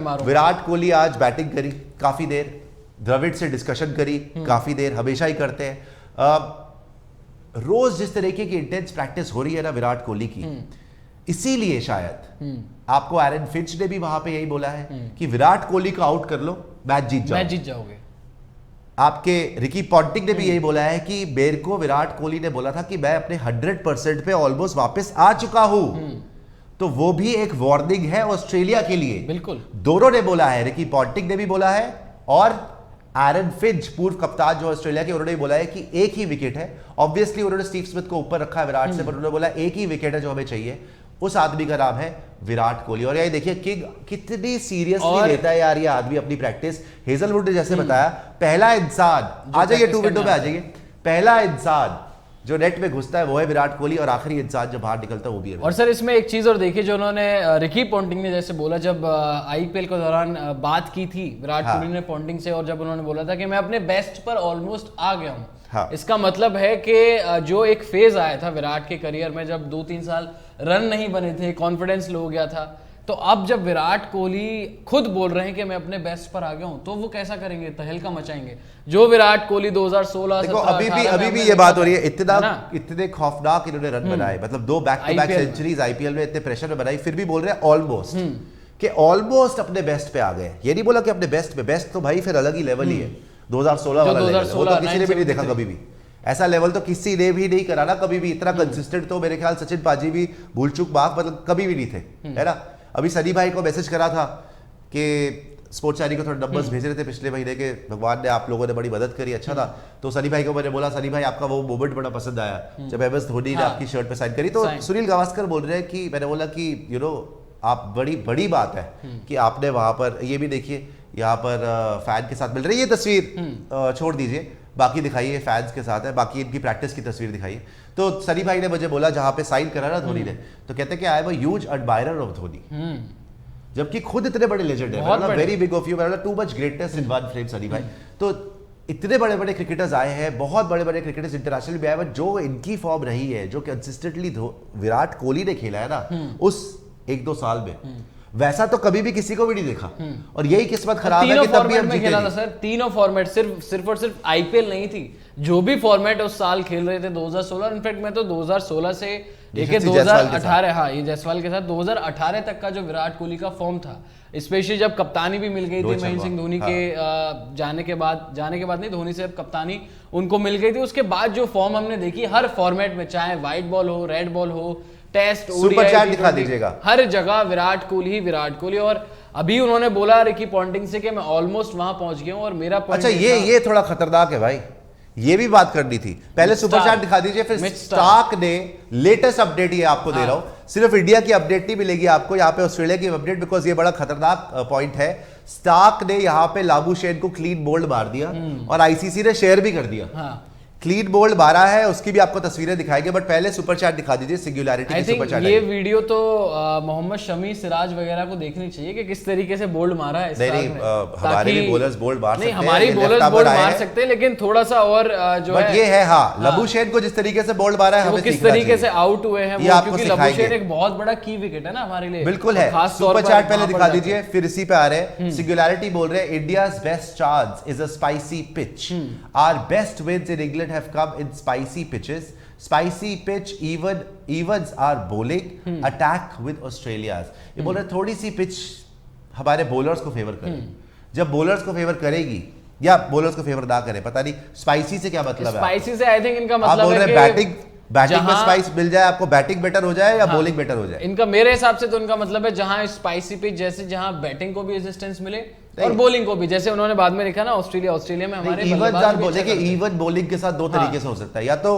विराट कोहली आज बैटिंग करी काफी देर, द्रविड़ से डिस्कशन करी काफी देर, हमेशा ही करते हैं। रोज जिस तरीके की इंटेंस प्रैक्टिस हो रही है ना विराट कोहली की, इसीलिए शायद आपको एरन फिंच ने भी वहां पे यही बोला है कि विराट कोहली को आउट कर लो, मैच जीत जाओगे। आपके रिकी पॉन्टिंग ने भी यही बोला है कि मेरे को विराट कोहली ने बोला था कि मैं अपने 100% पे ऑलमोस्ट वापस आ चुका हूं। तो वो भी एक वार्निंग है ऑस्ट्रेलिया के लिए। बिल्कुल, दोनों ने बोला है, रिकी पॉन्टिंग ने भी बोला है और एरन फिंच पूर्व कप्तान जो ऑस्ट्रेलिया के, उन्होंने बोला है कि एक ही विकेट है। ऑब्वियसली उन्होंने स्टीव स्मिथ को ऊपर रखा है विराट से, पर उन्होंने बोला एक ही विकेट है जो हमें चाहिए, उस आदमी का नाम है विराट कोहली। और ये देखिए किंग कितनी सीरियसली लेता है यार ये आदमी अपनी प्रैक्टिस। हेजलवुड ने जैसे बताया, पहला इंसान, आ जाइए 2 विंडो में आ जाइए, पहला इंसान जो नेट में घुसता है वो है विराट कोहली, और आखिरी इंसान जो बाहर निकलता है वो भी है। और सर इसमें एक चीज और देखिए, जो उन्होंने रिकी पॉन्टिंग ने जैसे बोला, जब आईपीएल के दौरान बात की थी विराट कोहली ने पॉन्टिंग से, और जब उन्होंने बोला था कि मैं अपने बेस्ट पर ऑलमोस्ट आ गया हूँ। इसका मतलब है कि जो एक फेज आया था विराट के करियर में, जब 2-3 साल रन नहीं बने थे, कॉन्फिडेंस लो हो गया था, तो अब जब विराट कोहली खुद बोल रहे हैं कि मैं अपने बेस्ट पर आ गया हूं, तो वो कैसा करेंगे, तहलका मचाएंगे। जो विराट कोहली 2016 देखो अभी भी ये बात हो रही है, इतने खौफनाक इन्होंने रन बनाए, मतलब 2 back to back centuries IPL में इतने प्रेशर में बनाई, फिर भी बोल रहे हैं ऑलमोस्ट कि ऑलमोस्ट अपने बेस्ट पे आ गए। ये नहीं बोला कि अपने बेस्ट पे, बेस्ट तो भाई फिर अलग ही लेवल ही है, 2016 वाला लेवल, वो तो किसी ने भी नहीं देखा कभी भी। ऐसा लेवल तो किसी ने भी नहीं करा ना कभी भी, इतना कंसिस्टेंट तो मेरे ख्याल सचिन पाजी भी भूल चूक माफ मतलब कभी भी नहीं थे, है ना। अभी सनी भाई को मैसेज करा था कि स्पोर्ट्स चैनल को थोड़े नंबर्स भेज रहे थे पिछले महीने के, भगवान ने आप लोगों ने बड़ी मदद करी, अच्छा था। तो सनी भाई को मैंने बोला, सनी भाई आपका वो मोमेंट बड़ा पसंद आया जब MS धोनी ने आपकी शर्ट पे साइन करी। तो सुनील गावस्कर बोल रहे हैं कि मैंने बोला कि यू नो आप बड़ी बात है कि आपने वहां पर, ये भी देखिए यहाँ पर फैन के साथ मिल रही है, ये तस्वीर छोड़ दीजिए, बाकी दिखाइए फैंस के साथ है, बाकी इनकी प्रैक्टिस की तस्वीर दिखाइए। तो सनी भाई ने मुझे बोला जहां पे साइन करा ना धोनी ने, तो कहते हैं कि I am a huge admirer of Dhoni, जबकि खुद इतने बड़े लेजेंड है, very big of you, too much greatness in one frame Sunny भाई। तो इतने बड़े बड़े क्रिकेटर्स आए हैं, बहुत बड़े बड़े क्रिकेटर्स इंटरनेशनल भी आए हैं, जो इनकी फॉर्म रही है, जो कंसिस्टेंटली विराट कोहली ने खेला है ना उस 1-2 साल में, वैसा तो कभी भी किसी को भी नहीं देखा। और यही किस्मत खराब है कि तब भी हम खेला था सर, तीनों फॉर्मेट, सिर्फ और सिर्फ आईपीएल नहीं थी, जो भी फॉर्मेट उस साल खेल रहे थे 2016, इनफैक्ट मैं तो 2016 से लेके 2018, हाँ ये जायसवाल के साथ 2018 तक का जो विराट कोहली का फॉर्म था, स्पेशली जब कप्तानी भी मिल गई थी महेंद्र सिंह धोनी के जाने के बाद नहीं, धोनी से कप्तानी उनको मिल गई थी, उसके बाद जो फॉर्म हमने देखी हर फॉर्मेट में, चाहे व्हाइट बॉल हो, रेड बॉल हो, टेस्ट, सुपर चैट दिखा दीजिएगा, हर जगह विराट कोहली। और अभी उन्होंने बोला रिकी पॉन्टिंग से कि मैं ऑलमोस्ट वहां पहुंच गया हूं, और मेरा अच्छा ये थोड़ा खतरनाक है भाई, ये भी बात करनी थी। पहले सुपर चैट दिखा दीजिए, फिर स्टार्क ने लेटेस्ट अपडेट ये आपको दे रहा हूं, सिर्फ इंडिया की अपडेट नहीं मिलेगी आपको यहाँ पे, ऑस्ट्रेलिया की अपडेट, बिकॉज ये बड़ा खतरनाक पॉइंट है। स्टार्क ने यहाँ पे लाबुशेन को क्लीन बोल्ड मार दिया और आईसीसी ने शेयर भी कर दिया। क्लीन बोल्ड मारा है, उसकी भी आपको तस्वीरें दिखाएंगे, बट पहले सुपर चैट दिखा दीजिए, सिंगुलैरिटी की सुपर चैट। ये वीडियो तो मोहम्मद शमी, सिराज वगैरह को देखनी चाहिए कि किस तरीके से बोल्ड मारा है। नहीं हमारे भी बॉलर्स बोल्ड मार सकते हैं, हमारी बॉलर्स बोल्ड मार सकते हैं, लेकिन थोड़ा सा और जो है ये है, हाँ लबुशेन को जिस तरीके से बोल्ड मारा है, हमें किस तरीके से आउट हुए हैं, क्योंकि लबुशेन एक बहुत बड़ा की विकेट है ना हमारे लिए। बिल्कुल है, सुपर चैट पहले दिखा दीजिए, फिर इसी पे आ रहे हैं। सिंगुलैरिटी बोल रहे हैं, India's best chance is a spicy pitch, our best wins in England have come in spicy pitches, spicy pitch evens are bowling, attack with Australia's। ये बोल रहे थोड़ी सी पिच हमारे बॉलर्स को फेवर करे, जब बॉलर्स को फेवर करेगी या बॉलर्स को फेवर ना करे, पता नहीं स्पाइसी से क्या मतलब है। स्पाइसी से आई थिंक इनका मतलब है कि बैटिंग में स्पाइस मिल जाए आपको, बैटिंग बेटर हो जाए या बॉलिंग बेटर हो जाए। इनका मेरे हिसाब से तो इनका मतलब है जहां स्पाइसी पिच, जैसे जहां बैटिंग को भी रेजिस्टेंस मिले और बॉलिंग को भी, जैसे उन्होंने बाद में लिखा ना ऑस्ट्रेलिया में हमारे इवन बॉलिंग के साथ 2 तरीके से हो सकता है, या तो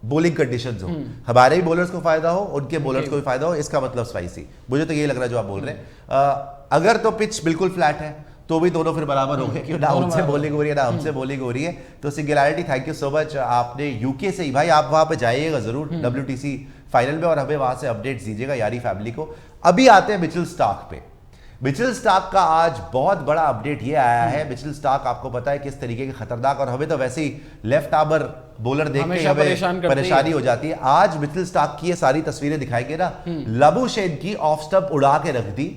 बॉलिंग कंडीशंस हो, हमारे भी बॉलर्स को फायदा हो, उनके बॉलर्स को भी फायदा हो, इसका मतलब स्पाइसी। मुझे तो यही लग रहा है जो आप बोल रहे हैं। अगर तो पिच बिल्कुल फ्लैट है तो भी दोनों फिर बराबर हो गए, क्यों ना उनसे बॉलिंग हो रही है ना हमसे बॉलिंग हो रही है। तो singularity, thank you so much. आपने यूके से ही भाई, आप वहां पे जाइएगा जरूर WTC फाइनल में, और हमें वहां से अपडेट्स दीजिएगा यारी फैमिली को। अभी आते हैं मिचेल स्टार्क पे। मिचेल स्टार्क का आज बहुत बड़ा अपडेट ये आया है। मिचेल स्टार्क आपको पता है किस तरीके के खतरनाक, और हमें तो वैसे ही लेफ्ट आर्मर बॉलर देख के हमें परेशानी हो जाती है। आज मिचेल स्टार्क की ये सारी तस्वीरें दिखाएंगे ना, लबुशेन की ऑफ स्टंप उड़ा के रख दी।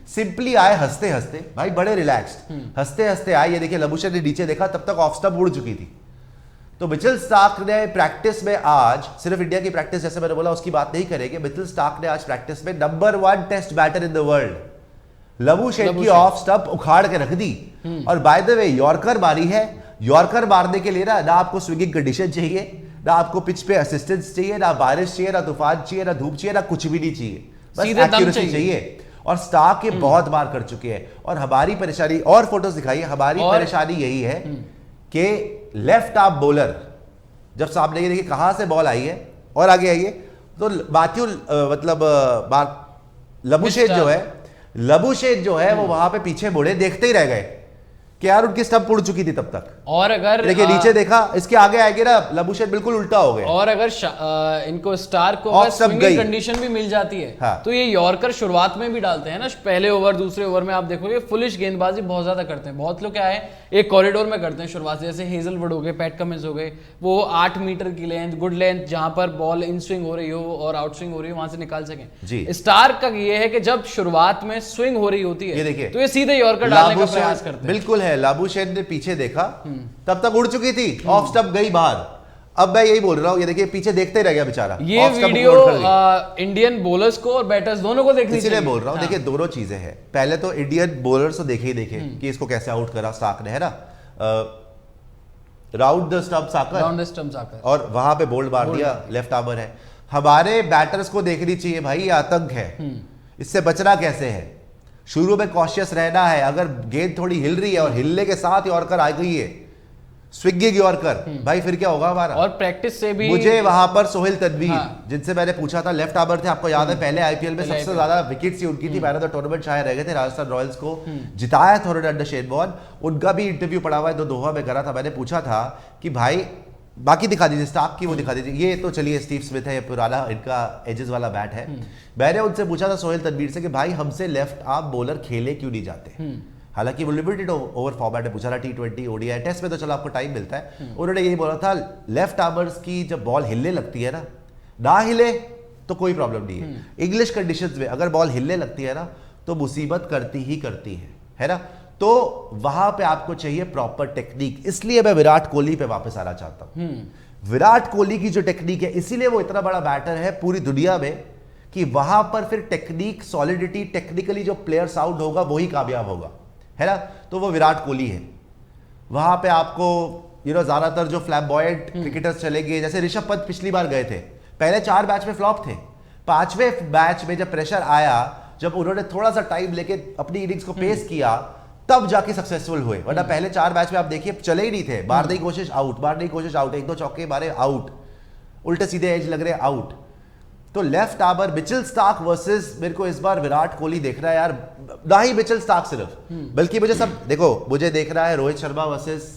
सिंपली आए हंसते हंसते, भाई बड़े रिलैक्स्ड, हंसते हंसते आए। ये देखिए लबुशेन ने नीचे देखा, तब तक ऑफ स्टंप उड़ चुकी थी। तो मिचेल स्टार्क ने प्रैक्टिस में आज, सिर्फ इंडिया की प्रैक्टिस जैसे मैंने बोला उसकी बात नहीं करेंगे, मिचेल स्टार्क ने आज प्रैक्टिस में number 1 test batter in the world Labuschagne की ऑफ स्टंप उखाड़ के रख दी। और बाय द वे यॉर्कर मारी है। यॉर्कर मारने के लिए ना आपको स्विंगिंग कंडीशन चाहिए, ना आपको पिच पे असिस्टेंस चाहिए, ना बारिश चाहिए, ना तूफान चाहिए, ना धूप चाहिए, ना कुछ भी नहीं चाहिए, बस एक्यूरेसी चाहिए। और स्टार्क ये बहुत बार कर चुके हैं। और हमारी परेशानी, और फोटोज दिखाइए, हमारी परेशानी यही है कि लेफ्ट आर्म बॉलर जब सामने, ये देखिए कहां से बॉल आई है, और आगे आइए तो मैथ्यू लबुशेन जो है वो वहां पे पीछे मुड़े, देखते ही रह गए कि यार उनकी स्टंप उड़ चुकी थी तब तक। और अगर देखिए नीचे देखा, इसके आगे आएंगे ना लबुशेन बिल्कुल उल्टा हो गया। और अगर इनको स्टार्क को अगर स्विंगिंग कंडीशन भी मिल जाती है, हाँ। तो ये यॉर्कर शुरुआत में भी डालते हैं ना, पहले ओवर दूसरे ओवर में आप देखोगे फुलिश गेंदबाजी बहुत ज्यादा करते हैं। बहुत लोग क्या है एक कॉरिडोर में करते हैं शुरुआत से, जैसे हेजलवुड हो गए, पैट कमिंस हो गए, वो 8 मीटर की लेंथ, गुड लेंथ, जहां पर बॉल इन स्विंग हो रही हो और आउट स्विंग हो रही हो वहां से निकाल सकें। स्टार्क का ये है कि जब शुरुआत में स्विंग हो रही होती है, ये तो ये सीधे यॉर्कर डालने का प्रयास करते हैं। बिल्कुल है, लबुशेन ने पीछे देखा, तब तक उड़ चुकी थी, ऑफ स्टंप गई बाहर। अब मैं यही बोल रहा हूं, ये देखिए पीछे देखते रह गया बेचारा। ये वीडियो इंडियन बॉलर्स को और बैटर्स दोनों को देखनी चाहिए, इसलिए बोल रहा हूं। देखिए दोनों चीजें हैं, पहले तो इंडियन बॉलर्स को देखे कि इसको कैसे आउट करा स्टार्क ने, है ना, राउंड द स्टंप साकर, और वहां पे बोल्ड मार दिया, लेफ्ट आर्मर है। हमारे बैटर्स को देखनी चाहिए भाई, ये आतंक है, इससे बचना कैसे है। शुरू में कॉशियस रहना है, अगर गेंद थोड़ी हिल रही है और हिलने के साथ यॉर्कर आ गई है, स्विंगिंग यॉर्कर, भाई फिर क्या होगा हमारा। और प्रैक्टिस से भी मुझे वहां पर सोहेल तनवीर, जिनसे मैंने पूछा था, लेफ्ट आर्मर थे, आपको याद है पहले आईपीएल में सबसे ज्यादा विकेट्स ही उनकी थी, मैंने तो टूर्नामेंट शायद रह गए थे, राजस्थान रॉयल्स को जिताया था उन्होंने अंडर शेन वॉर्न। उनका भी इंटरव्यू पड़ा हुआ है, दोहा में करा था। मैंने पूछा था कि भाई बाकी दिखा दीजिए, स्टार्क की वो दिखा दीजिए, ये तो चलिए स्टीव स्मिथ है, पुराना इनका एजेस वाला बैट है। मैंने उनसे पूछा था सोहेल तनवीर से कि भाई हमसे लेफ्ट आर्म बॉलर खेले क्यों नहीं जाते। हालांकि वो लिमिटेड ओवर फॉर्मेट है, पूछा था T20 ओडीआई टेस्ट में तो चलो आपको टाइम मिलता है। उन्होंने यही बोला था लेफ्ट आर्मर्स की जब बॉल हिलने लगती है ना हिले तो कोई प्रॉब्लम नहीं है। इंग्लिश कंडीशंस में अगर बॉल हिलने लगती है ना तो मुसीबत करती ही करती है ना। तो वहां पे आपको चाहिए प्रॉपर टेक्निक। इसलिए मैं विराट कोहली पे वापस आना चाहता हूं। विराट कोहली की जो टेक्निक है, इसीलिए वो इतना बड़ा बैटर है पूरी दुनिया में, कि वहां पर फिर टेक्निक, सॉलिडिटी, टेक्निकली जो प्लेयर साउंड होगा वही कामयाब होगा, है ना। तो वो विराट कोहली है। वहां पे आपको ज्यादातर जो फ्लैम्बॉयंट क्रिकेटर्स चलेंगे, जैसे ऋषभ पंत पिछली बार गए थे, पहले 4 मैच में फ्लॉप थे, 5वें मैच में जब प्रेशर आया, जब उन्होंने थोड़ा सा टाइम लेके अपनी इनिंग्स को पेस किया, तब जाके सक्सेसफुल हुए। वरना पहले 4 मैच में आप देखिए चले ही नहीं थे, मारने की कोशिश आउट, मारने की कोशिश आउट, 1-2 चौके मारे आउट, उल्टे सीधे एज लग रहे आउट। तो left armour Mitchell Starc versus, मेरे को इस बार विराट कोहली देख रहा है यार, ना ही मिचेल स्टार्क सिर्फ, बल्कि मुझे सब देखो, मुझे देख रहा है Rohit Sharma versus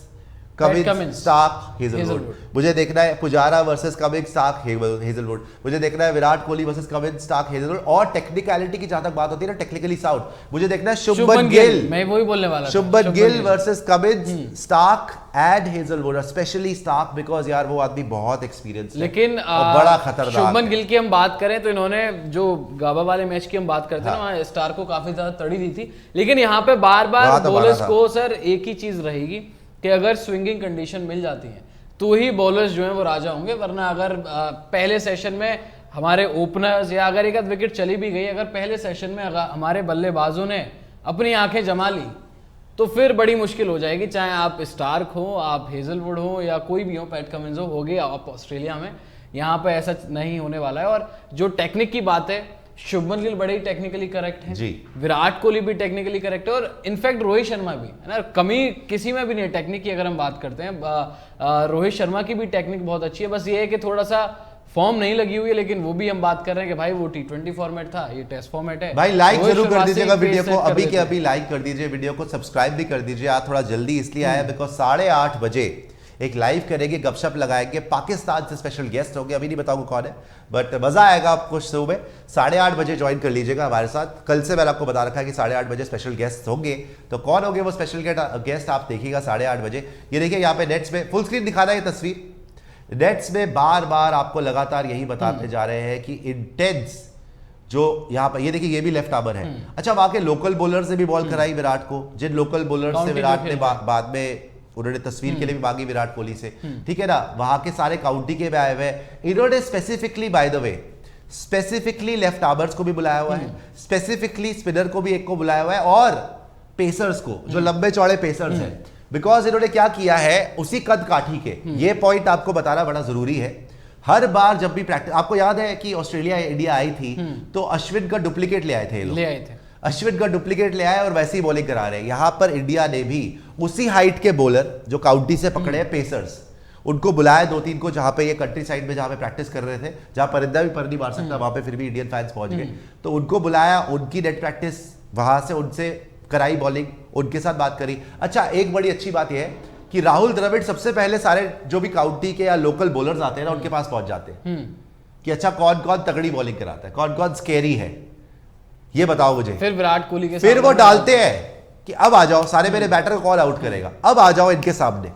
Cummins Starc Hazlewood, मुझे देखना है Pujara versus Cummins Starc Hazlewood, मुझे देखना है Virat Kohli versus Cummins Starc Hazlewood. और टेक्निकलिटी की जहां तक बात होती है ना, टेक्निकली साउंड, मुझे देखना है शुभमन गिल, मैं वही बोलने वाला था, Shubman Gill versus Cummins Starc and Hazlewood, specially Starc, because यार वो आदमी बहुत एक्सपीरियंस है, लेकिन बड़ा खतरनाक। शुभमन गिल की हम बात करें तो इन्होंने जो गाबा वाले मैच की हम बात करते हैं ना, वहां स्टार को काफी ज्यादा तड़ी दी थी। लेकिन यहाँ पे बार बार बॉलर्स को सर एक ही चीज रहेगी कि अगर स्विंगिंग कंडीशन मिल जाती है तो ही बॉलर्स जो हैं वो राजा होंगे। वरना अगर पहले सेशन में हमारे ओपनर्स, या अगर एक आध विकेट चली भी गई, अगर पहले सेशन में हमारे बल्लेबाजों ने अपनी आंखें जमा ली तो फिर बड़ी मुश्किल हो जाएगी। चाहे आप स्टार्क हो, आप हेजलवुड हो, या कोई भी हो, पैट कमिंस हो गया आप ऑस्ट्रेलिया में, यहाँ पे ऐसा नहीं होने वाला है। और जो टेक्निक की बात है, शुभमन गिल बड़े ही टेक्निकली करेक्ट है, विराट कोहली भी टेक्निकली करेक्ट है, और इनफैक्ट रोहित शर्मा भी है ना, कमी किसी में भी नहीं है टेक्निक की। अगर हम बात करते हैं रोहित शर्मा की भी टेक्निक बहुत अच्छी है, बस ये है कि थोड़ा सा फॉर्म नहीं लगी हुई है। लेकिन वो भी हम बात कर रहे हैं कि भाई वो T20 फॉर्मेट था, ये टेस्ट फॉर्मेट है। भाई लाइक जरूर कर दीजिएगा वीडियो को, अभी के अभी लाइक कर दीजिए वीडियो को, सब्सक्राइब भी कर दीजिए। आज थोड़ा जल्दी इसलिए आया बिकॉज 8:30 बजे एक लाइव करेंगे, गपशप लगाएंगे, पाकिस्तान से स्पेशल गेस्ट होंगे, अभी नहीं बताऊंगा कौन है, बट मजा आएगा आपको। सुबह 8:30 बजे ज्वाइन कर लीजिएगा हमारे साथ। कल से मैंने आपको बता रखा है कि 8:30 बजे स्पेशल गेस्ट होंगे, तो कौन होंगे वो स्पेशल गेस्ट आप देखिएगा 8:30 बजे। ये देखिए यहाँ पे नेट्स में फुल स्क्रीन दिखा रहा है ये तस्वीर। नेट्स में बार बार आपको लगातार यही बताते जा रहे हैं कि इंटेंस जो यहाँ पर, ये देखिए ये भी लेफ्ट आर्मर है। अच्छा, वहां के लोकल बॉलर से भी बॉल कराई विराट को, जिन लोकल बॉलर से विराट ने बाद में उन्होंने तस्वीर के लिए भी मांगी विराट कोहली से, ठीक है ना, वहां के सारे काउंटी के भी आए हुए हैं। इन्होंने specifically, by the way, specifically left armours को भी बुलाया हुआ है, स्पेसिफिकली स्पिनर को भी एक को बुलाया हुआ है, और पेसर्स को, जो लंबे चौड़े पेसर्स हैं, बिकॉज इन्होंने क्या किया है उसी कद काठी के, ये पॉइंट आपको बताना बड़ा जरूरी है। हर बार जब भी प्रैक्टिस, आपको याद है कि ऑस्ट्रेलिया इंडिया आई थी तो अश्विन का डुप्लीकेट ले आए थे, ले आए थे, अश्विन का डुप्लीकेट ले आए और वैसे ही बॉलिंग करा रहे हैं। यहां पर इंडिया ने भी उसी हाइट के बॉलर जो काउंटी से पकड़े हैं, पेसर्स, उनको बुलाया 2-3 को, जहां पे ये कंट्री साइड में जहां पे प्रैक्टिस कर रहे थे, जहां परिंदा भी पर नहीं मार सकता, वहां पे फिर भी इंडियन फैंस पहुंच गए, तो उनको बुलाया, उनकी नेट प्रैक्टिस वहां से उनसे कराई, बॉलिंग उनके साथ बात करी। अच्छा, एक बड़ी अच्छी बात यह है कि राहुल द्रविड़ सबसे पहले सारे जो भी काउंटी के या लोकल बॉलर्स आते हैं ना, उनके पास पहुंच जाते हैं कि अच्छा कौन कौन तगड़ी बॉलिंग कराता है, कौन कौन स्केरी है, ये बताओ मुझे। फिर विराट कोहली के फिर वो डालते हैं कि अब आ जाओ, सारे मेरे बैटर को कौन आउट करेगा, अब आ जाओ इनके सामने।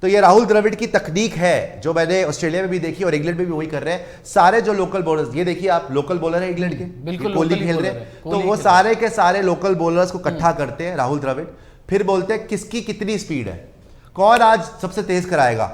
तो ये राहुल द्रविड़ की तकनीक है जो मैंने ऑस्ट्रेलिया में भी देखी और इंग्लैंड में भी वही कर रहे हैं। सारे जो लोकल बॉलर्स, ये देखिए आप, लोकल बॉलर है इंग्लैंड के, बिल्कुल कोहली खेल रहे हैं, तो वो सारे के सारे लोकल बॉलर्स को इकट्ठा करते हैं राहुल द्रविड़, फिर बोलते हैं किसकी कितनी स्पीड है, कौन आज सबसे तेज कराएगा।